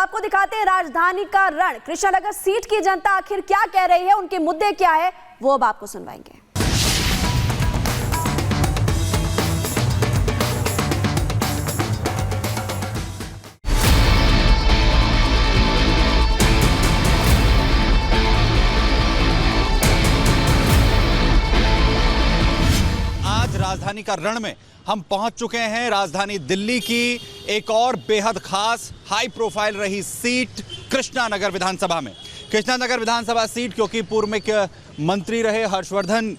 आपको दिखाते हैं राजधानी का रण। कृष्णानगर सीट की जनता आखिर क्या कह रही है, उनके मुद्दे क्या है, वो अब आपको सुनवाएंगे। राजधानी का रण में हम पहुंच चुके हैं। राजधानी दिल्ली की एक और बेहद खास हाई प्रोफाइल रही सीट कृष्णानगर विधानसभा में। कृष्णानगर विधानसभा सीट क्योंकि पूर्व में मंत्री रहे हर्षवर्धन,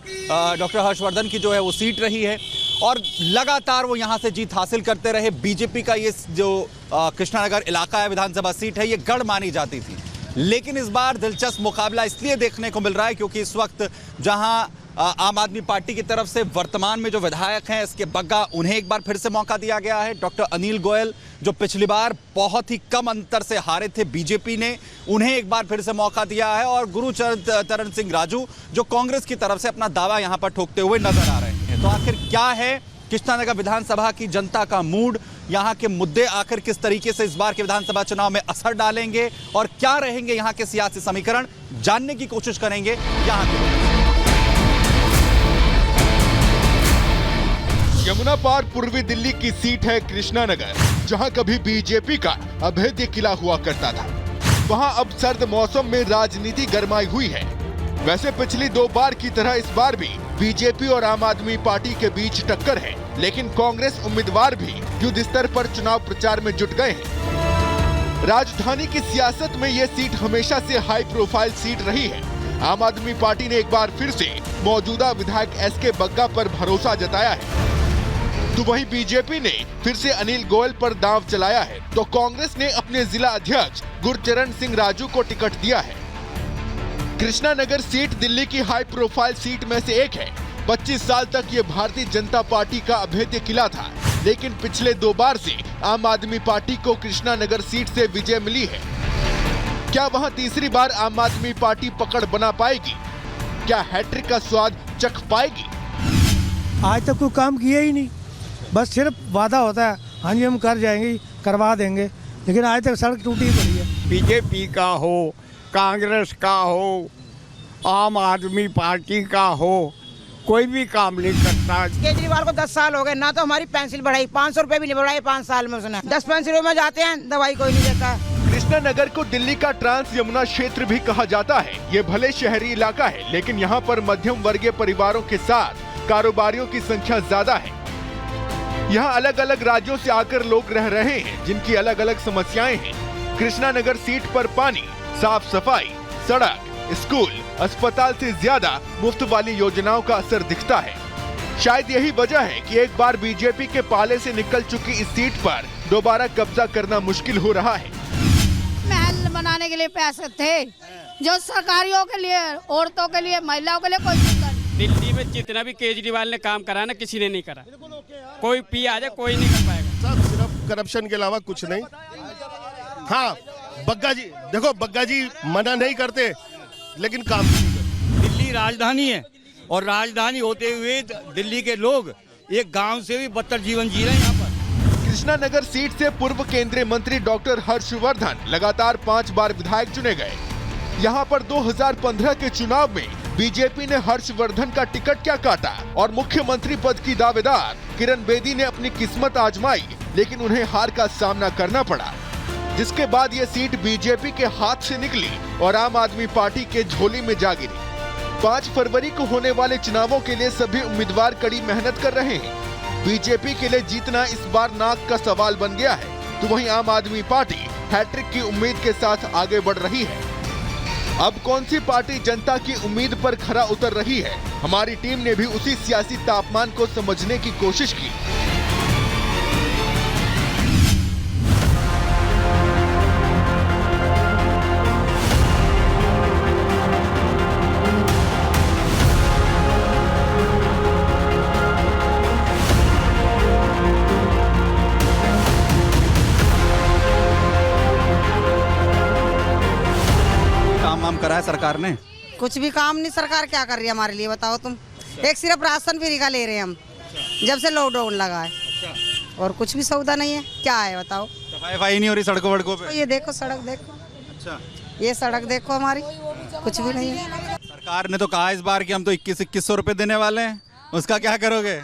डॉक्टर हर्षवर्धन की जो है वो सीट रही है और लगातार वो यहां से जीत हासिल करते रहे। बीजेपी का ये जो कृष्णानगर इलाका है, विधानसभा सीट है, ये गढ़ मानी जाती थी। लेकिन इस बार दिलचस्प मुकाबला इसलिए देखने को मिल रहा है क्योंकि इस वक्त जहां आम आदमी पार्टी की तरफ से वर्तमान में जो विधायक हैं एसके बग्गा, उन्हें एक बार फिर से मौका दिया गया है। डॉक्टर अनिल गोयल जो पिछली बार बहुत ही कम अंतर से हारे थे बीजेपी ने, उन्हें एक बार फिर से मौका दिया है। और गुरुचरण सिंह राजू जो कांग्रेस की तरफ से अपना दावा यहां पर ठोकते हुए नजर आ रहे हैं। तो आखिर क्या है कृष्णानगर विधानसभा की जनता का मूड, यहाँ के मुद्दे आखिर किस तरीके से इस बार के विधानसभा चुनाव में असर डालेंगे और क्या रहेंगे यहाँ के सियासी समीकरण, जानने की कोशिश करेंगे यहाँ के। यमुना पार पूर्वी दिल्ली की सीट है कृष्णानगर, जहां कभी बीजेपी का अभेद्य किला हुआ करता था। वहां अब सर्द मौसम में राजनीति गरमाई हुई है। वैसे पिछली दो बार की तरह इस बार भी बीजेपी और आम आदमी पार्टी के बीच टक्कर है, लेकिन कांग्रेस उम्मीदवार भी युद्ध स्तर पर चुनाव प्रचार में जुट गए हैं। राजधानी की सियासत में ये सीट हमेशा से हाई प्रोफाइल सीट रही है। आम आदमी पार्टी ने एक बार फिर से मौजूदा विधायक एसके बग्गा पर भरोसा जताया है, तो वहीं बीजेपी ने फिर से अनिल गोयल पर दांव चलाया है। तो कांग्रेस ने अपने जिला अध्यक्ष गुरुचरण सिंह राजू को टिकट दिया है। कृष्णानगर सीट दिल्ली की हाई प्रोफाइल सीट में से एक है। 25 साल तक ये भारतीय जनता पार्टी का अभेद्य किला था, लेकिन पिछले दो बार से आम आदमी पार्टी को कृष्णानगर सीट से विजय मिली है। क्या वहां तीसरी बार आम आदमी पार्टी पकड़ बना पाएगी? क्या हैट्रिक का स्वाद चख पाएगी? आज तक कोई काम किया ही नहीं, बस सिर्फ वादा होता है, हाँ जी हम कर जाएंगे, करवा देंगे, लेकिन आज तक सड़क टूटी पड़ी है। बीजेपी का हो, कांग्रेस का हो, आम आदमी पार्टी का हो, कोई भी काम नहीं करता। केजरीवाल को 10 साल हो गए, ना तो हमारी पेंसिल बढ़ाई, 500 रुपए भी नहीं बढ़ाई 5 साल में उसने। 10 पेंसिलों में जाते हैं, दवाई कोई नहीं देता। कृष्णानगर को दिल्ली का ट्रांस यमुना क्षेत्र भी कहा जाता है। ये भले शहरी इलाका है, लेकिन यहाँ पर मध्यम वर्गीय परिवारों के साथ कारोबारियों की संख्या ज्यादा है। यहाँ अलग अलग राज्यों से आकर लोग रह रहे हैं, जिनकी अलग अलग समस्याएं हैं। कृष्णानगर सीट पर पानी, साफ सफाई, सड़क, स्कूल, अस्पताल से ज्यादा मुफ्त वाली योजनाओं का असर दिखता है। शायद यही वजह है कि एक बार बीजेपी के पाले से निकल चुकी इस सीट पर दोबारा कब्जा करना मुश्किल हो रहा है। महल बनाने के लिए पैसे थे, जो सरकारियों के लिए, औरतों के लिए, महिलाओं के लिए कोई नहीं। दिल्ली में जितना भी केजरीवाल ने काम करा ना, किसी ने नहीं करा। कोई पी आ जाए, कोई नहीं कर पाएगा। सब सिर्फ करप्शन के अलावा कुछ नहीं। हाँ, बग्गा जी देखो, बग्गा जी मना नहीं करते, लेकिन काम नहीं करते। दिल्ली राजधानी है और राजधानी होते हुए दिल्ली के लोग एक गांव से भी बदतर जीवन जी रहे हैं। यहाँ पर कृष्णानगर सीट से पूर्व केंद्रीय मंत्री डॉक्टर हर्षवर्धन लगातार 5 बार विधायक चुने गए। यहाँ पर 2015 के चुनाव में बीजेपी ने हर्षवर्धन का टिकट क्या काटा और मुख्यमंत्री पद की दावेदार किरण बेदी ने अपनी किस्मत आजमाई, लेकिन उन्हें हार का सामना करना पड़ा, जिसके बाद ये सीट बीजेपी के हाथ से निकली और आम आदमी पार्टी के झोली में जा गिरी। 5 फरवरी को होने वाले चुनावों के लिए सभी उम्मीदवार कड़ी मेहनत कर रहे हैं। बीजेपी के लिए जीतना इस बार नाक का सवाल बन गया है, तो वहीं आम आदमी पार्टी हैट्रिक की उम्मीद के साथ आगे बढ़ रही है। अब कौन सी पार्टी जनता की उम्मीद पर खरा उतर रही है? हमारी टीम ने भी उसी सियासी तापमान को समझने की कोशिश की। काम करा है सरकार ने? कुछ भी काम नहीं, सरकार क्या कर रही है हमारे लिए बताओ तुम। एक सिर्फ राशन फ्री का ले रहे हैं हम, जब से लॉकडाउन लगा है। और कुछ भी सौदा नहीं है, क्या है बताओ। सफाई नहीं हो रही सड़कों वड़कों पे? ये देखो सड़क देखो, अच्छा, ये सड़क देखो हमारी, कुछ भी नहीं है। सरकार ने तो कहा इस बार कि हम तो 2100 रुपए देने वाले हैं, उसका क्या करोगे?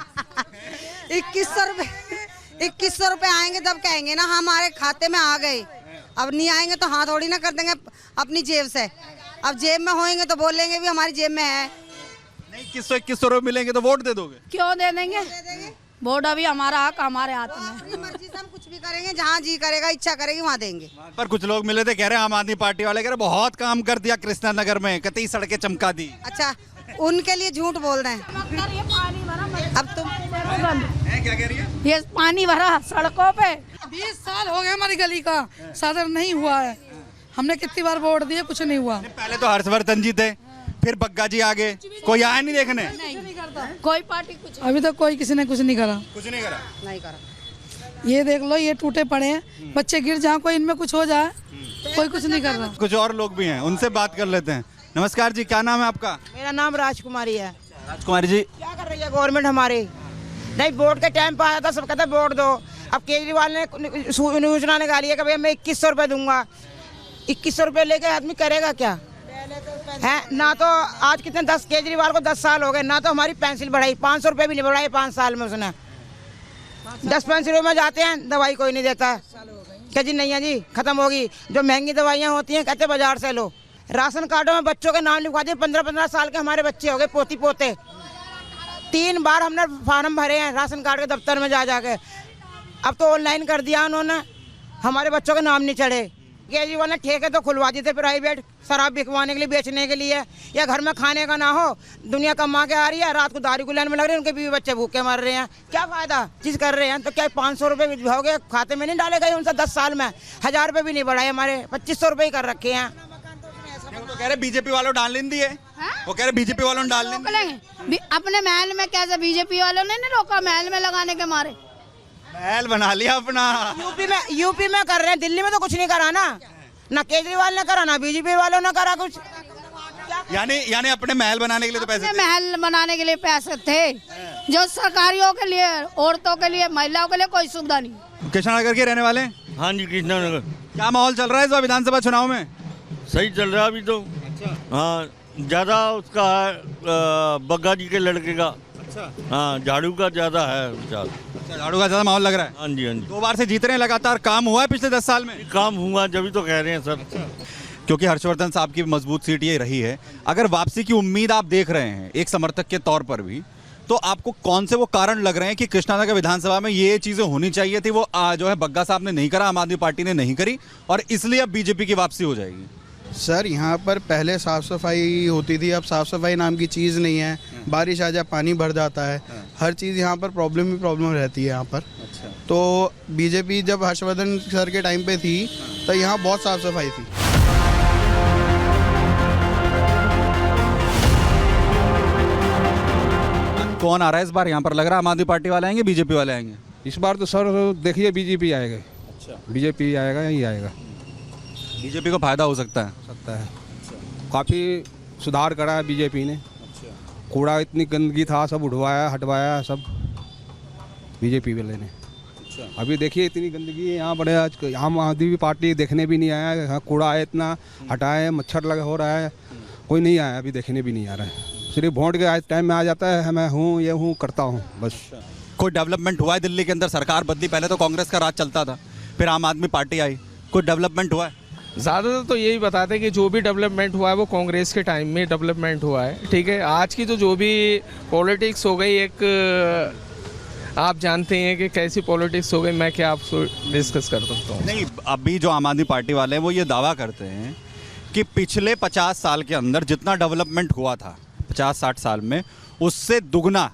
2100 रुपए आएंगे तब कहेंगे ना हमारे खाते में आ गए, अब नहीं आएंगे तो हाँ थोड़ी ना कर देंगे अपनी जेब से। अब जेब में होएंगे तो बोलेंगे भी हमारी जेब में है। नहीं, 2100 रुपए मिलेंगे तो वोट दे दोगे? क्यों दे देंगे? वोट अभी हमारा हक हमारे हाथ में। अपनी मर्जी से हम कुछ भी करेंगे, जहाँ जी करेगा इच्छा करेगी वहाँ देंगे। पर कुछ लोग मिले थे, कह रहे हैं आम आदमी पार्टी वाले कह रहे बहुत काम कर दिया कृष्णा नगर में, कतई सड़कें चमका दी। अच्छा, उनके लिए झूठ बोल रहे हैं। अब तुम क्या कह रही है? ये पानी भरा सड़कों पे। 20 साल हो गए हमारी गली का साधन नहीं हुआ है। हमने कितनी बार वोट दिए, कुछ नहीं हुआ। पहले तो हर्षवर्धन जी थे, फिर बग्गा जी आगे, कोई आया नहीं देखने? कोई पार्टी कुछ अभी तक कोई किसी ने कुछ नहीं करा। कुछ नहीं करा? नहीं करा। ये देख लो, ये टूटे पड़े हैं, बच्चे गिर जाए, कोई इनमें कुछ हो जाए, कोई कुछ नहीं कर रहा। कुछ और लोग भी हैं, उनसे बात कर लेते हैं। नमस्कार जी, क्या नाम है आपका? मेरा नाम राजकुमारी है। राजकुमारी जी, क्या कर रही है गवर्नमेंट हमारी? नहीं, वोट के टाइम पे आया था, सब कहते वोट दो। अब केजरीवाल ने योजना निकाली है कि भाई मैं 2100 रुपए दूंगा। 2100 रुपए लेके आदमी करेगा क्या है? ना तो आज कितने 10 केजरीवाल को 10 साल हो गए, ना तो हमारी पेंसिल बढ़ाई, 500 रुपए भी नहीं बढ़ाई 5 साल में उसने। 10 पेंसिलों में जाते हैं, दवाई कोई नहीं देता। क्या जी नहीं है जी, खत्म होगी। जो महंगी दवाइयाँ होती हैं कहते बाजार से लो। राशन कार्डों में बच्चों के नाम लिखवा दिए, 15-15 साल के हमारे बच्चे हो गए, पोती पोते। 3 बार हमने फार्म भरे हैं राशन कार्ड के दफ्तर में जा जाके। अब तो ऑनलाइन कर दिया उन्होंने, हमारे बच्चों के नाम नहीं चढ़े। केजरीवाल ने ठेके तो खुलवा दिए थे प्राइवेट, शराब बिकवाने के लिए, बेचने के लिए, या घर में खाने का ना हो। दुनिया कमा के आ रही है, रात को दारू की लाइन में लग रहे हैं, उनके बीवी बच्चे भूखे मर रहे हैं। क्या फायदा चीज कर रहे हैं? तो क्या 500 रुपये हो गए, खाते में नहीं डाले गए उनसे 10 साल में? 1000 रुपये भी नहीं बढ़ाए हमारे, 2500 रुपये ही कर रखे हैं। वो कह रहे बीजेपी वालों डाल लेंगे, वो कह रहे बीजेपी वालों ने डाल लेंगे। अपने महल में कैसे बीजेपी वालों ने नहीं रोका महल में लगाने के मारे? महल बना लिया अपना। यूपी में कर रहे हैं, दिल्ली में तो कुछ नहीं करा ना केजरीवाल ने करा, ना बीजेपी वालों ने करा कुछ। यानी अपने महल बनाने के लिए तो पैसे थे। महल बनाने के लिए पैसे थे, जो सरकारियों के लिए, औरतों के लिए, महिलाओं के लिए कोई सुविधा नहीं। कृष्णा नगर के रहने वाले हैं? हाँ जी, कृष्णा नगर। क्या माहौल चल रहा है इस बार विधानसभा चुनाव में? सही चल रहा है अभी तो। हाँ, ज्यादा उसका है बग्गा जी के लड़के का। अच्छा। हाँ, झाड़ू का ज्यादा है। झाड़ू का ज्यादा माहौल लग रहा है? हाँ जी, हाँ जी। 2 बार से जीत रहे हैं लगातार, काम हुआ है पिछले 10 साल में? काम हुआ जब तो कह रहे हैं सर। क्योंकि हर्षवर्धन साहब की मजबूत सीट ये रही है। अगर वापसी की उम्मीद आप देख रहे हैं एक समर्थक के तौर पर भी, तो आपको कौन से वो कारण लग रहे हैं कि कृष्णा नगर विधानसभा में ये चीजें होनी चाहिए थी, वो जो है बग्गा साहब ने नहीं करा, आम आदमी पार्टी ने नहीं करी, और इसलिए अब बीजेपी की वापसी हो जाएगी? सर, यहाँ पर पहले साफ़ सफाई होती थी, अब साफ़ सफाई नाम की चीज़ नहीं है। बारिश आ जाए पानी भर जाता है, हर चीज़ यहाँ पर प्रॉब्लम ही प्रॉब्लम रहती है यहाँ पर। अच्छा। तो बीजेपी जब हर्षवर्धन सर के टाइम पे थी तो यहाँ बहुत साफ़ सफाई थी। कौन आ रहा है इस बार यहाँ पर? लग रहा है आम आदमी पार्टी वाले आएंगे, बीजेपी वाले आएंगे? इस बार तो सर देखिए बीजेपी आएगा। अच्छा। बीजेपी आएगा, यही आएगा। बीजेपी को फायदा हो सकता है? काफ़ी सुधार करा है बीजेपी ने। कूड़ा इतनी गंदगी था, सब उठवाया हटवाया सब बीजेपी वाले ने। अभी देखिए इतनी गंदगी है यहाँ बड़े, आज आम आदमी पार्टी देखने भी नहीं आया। यहाँ कूड़ा है इतना, हटाए, मच्छर लगा हो रहा है, कोई नहीं आया, अभी देखने भी नहीं आ रहा है। सिर्फ वोट के टाइम में आ जाता है, मैं हूँ ये हूँ करता हूँ बस। कोई डेवलपमेंट हुआ है दिल्ली के अंदर? सरकार बदली, पहले तो कांग्रेस का राज चलता था, फिर आम आदमी पार्टी आई, कोई डेवलपमेंट हुआ है? ज़्यादातर तो यही बताते हैं कि जो भी डेवलपमेंट हुआ है वो कांग्रेस के टाइम में डेवलपमेंट हुआ है। ठीक है, आज की तो जो भी पॉलिटिक्स हो गई, एक आप जानते हैं कि कैसी पॉलिटिक्स हो गई, मैं क्या आपको डिस्कस कर सकता हूँ। नहीं, अभी जो आम आदमी पार्टी वाले हैं वो ये दावा करते हैं कि पिछले 50 साल के अंदर जितना डेवलपमेंट हुआ था 50-60 साल में, उससे दुगना,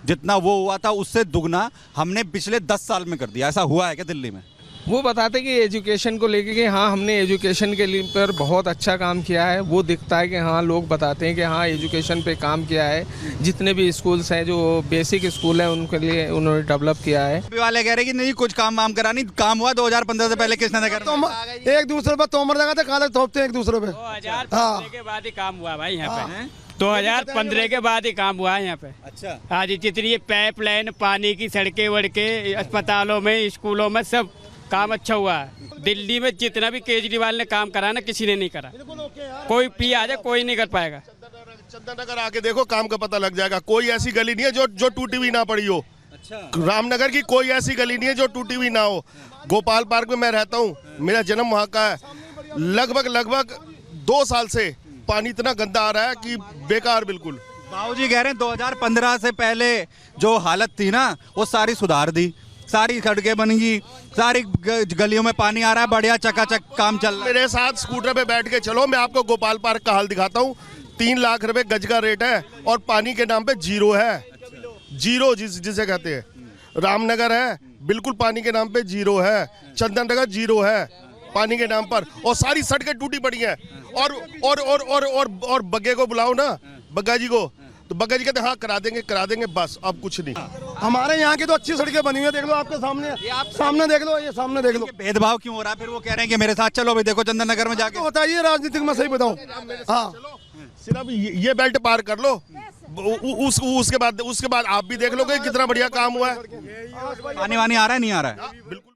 जितना वो हुआ था उससे दुगना हमने पिछले 10 साल में कर दिया। ऐसा हुआ है क्या दिल्ली में? वो बताते हैं कि एजुकेशन को लेके कि हाँ हमने एजुकेशन के लिए पर बहुत अच्छा काम किया है। वो दिखता है कि हाँ, लोग बताते हैं कि हाँ एजुकेशन पे काम किया है। जितने भी स्कूल्स हैं जो बेसिक स्कूल हैं उनके लिए उन्होंने डेवलप किया है। अभी वाले कह रहे हैं कि नहीं कुछ काम वाम करा नहीं, काम हुआ 2015 से पहले कृष्णा नगर एक दूसरे पर तोमर जगह थे, काले थोपते एक दूसरे पे। 2015 के बाद ही काम हुआ भाई यहाँ पे। 2015 के बाद ही काम हुआ है यहाँ पे। अच्छा। आज जितनी पाइपलाइन, पानी की सड़कें वड़के, अस्पतालों में, स्कूलों में सब काम अच्छा हुआ है। दिल्ली में जितना भी केजरीवाल ने काम करा ना, किसी ने नहीं करा। कोई पी आ जाए, कोई नहीं कर पाएगा। चंदन नगर आके देखो, काम का पता लग जाएगा। कोई ऐसी गली नहीं है जो टूटी हुई ना पड़ी हो। रामनगर की कोई ऐसी गली नहीं है जो टूटी हुई ना हो। गोपाल पार्क में मैं रहता हूँ, मेरा जन्म वहाँ का है। लगभग 2 साल से पानी इतना गंदा आ रहा है कि बेकार बिल्कुल। बाबूजी कह रहे हैं 2015 से पहले जो हालत थी ना, वो सारी सुधार दी, सारी सड़कें बनेंगी, सारी गलियों में पानी आ रहा है, बढ़िया चकाचक काम चल रहा है। मेरे साथ स्कूटर पे बैठ के चलो, मैं आपको गोपाल पार्क का हाल दिखाता हूँ। 3 लाख रुपए गज का रेट है और पानी के नाम पे जीरो है। जीरो जिसे कहते हैं। रामनगर है, बिल्कुल पानी के नाम पे जीरो है। चंदन नगर जीरो है पानी के नाम पर, और सारी सड़कें टूटी पड़ी हैं। और बग्गे को बुलाओ ना, बग्गा जी को, तो बग्गा जी कहते हाँ करा देंगे, बस अब कुछ नहीं। हमारे यहाँ की तो अच्छी सड़कें बनी हुई है, देख लो आपके सामने, सामने देख लो, ये सामने देख लो। भेदभाव क्यों हो रहा है? फिर वो कह रहे हैं कि मेरे साथ चलो भाई, देखो चंदन नगर में जाके। तो बताइए राजनीतिक में, सही बताओ। हाँ, सिर्फ ये बेल्ट पार कर लो, उसके बाद आप भी देख लोगे कितना बढ़िया काम हुआ है। पानी वानी आ रहा है, नहीं आ रहा है? बिल्कुल।